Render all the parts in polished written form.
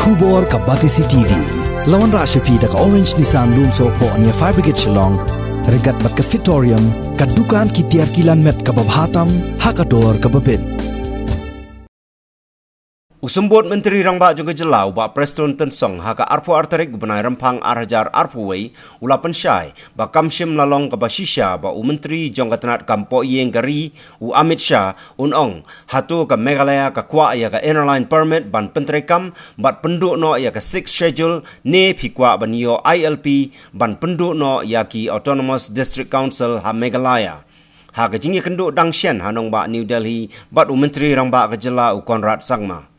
Kubor ka Batisi TV. Lawan Rashapi da ka Orange Nissan Lumso po ania Fire Brigade Shillong. Regat bat ka Fitorium. Kadukan ki tiar kilan met ka babhatam. Hakador ka babin. Usumbot Menteri Rangba juga jelau ba Preston Tensong haka arpu artarik benai rempang arhajar arpu wei ula pensyai ba kamshim lalong ka basisha ba Menteri Jongkatanat kampo yeng gari u Amit Shah unong hatu ka Meghalaya ka kwa ya ka airline permit ban pentrekam bat penduk no ya ka 6 schedule ne phikwa banio ILP ban penduk no ya ki Autonomous District Council ha Meghalaya. Haka jingi kenduk dang shen hanong ba New Delhi bat Menteri Rangba ka jela u Konrad Sangma.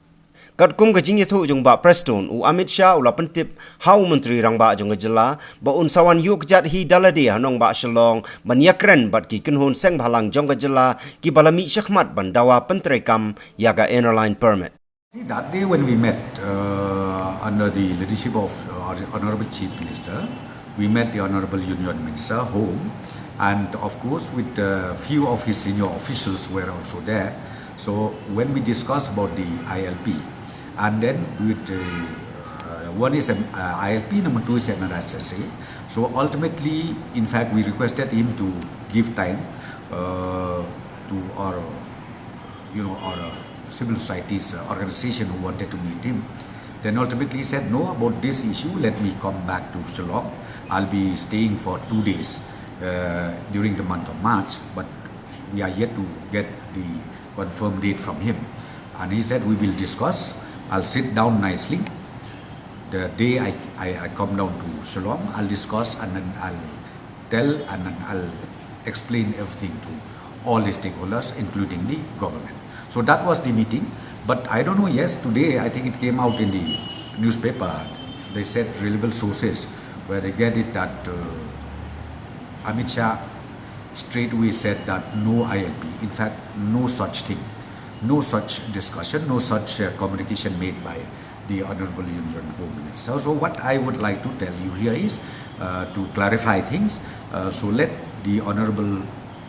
Kat kum ka jing yathu jong ba Preston u Amit Shah ula pentip hau Menteri Rangba jong jela ba un sawan yu kjat hi dalade hanong ba Shillong ban yakren bat ki kunhun seng bhalang jong jela ki balami shakhmat ban dawa pentrekam yaga airline permit. See, that day when we met under the leadership of Honorable Chief Minister, we met the Honorable Union Minister home, and of course with a few of his senior officials were also there. So when we discussed about the ILP, and then with one is ILP, number two is NRSSA. So ultimately, in fact, we requested him to give time to our civil society's organization who wanted to meet him. Then ultimately he said, no, about this issue, let me come back to Shillong. I'll be staying for 2 days during the month of March, but we are yet to get the confirmed date from him. And he said, we will discuss. I'll sit down nicely. The day I come down to Shillong, I'll discuss and then I'll tell and then I'll explain everything to all the stakeholders, including the government. So that was the meeting. But I don't know, yes, today I think it came out in the newspaper. They said reliable sources where they get it that Amit Shah straightway said that no ILP, in fact, no such thing. No such discussion, no such communication made by the Honorable Union Home Minister. So what I would like to tell you here is to clarify things. So let the Honorable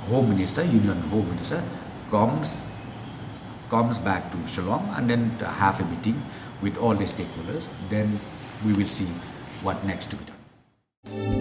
Home Minister, Union Home Minister, comes back to Shillong and then have a meeting with all the stakeholders. Then we will see what next to be done.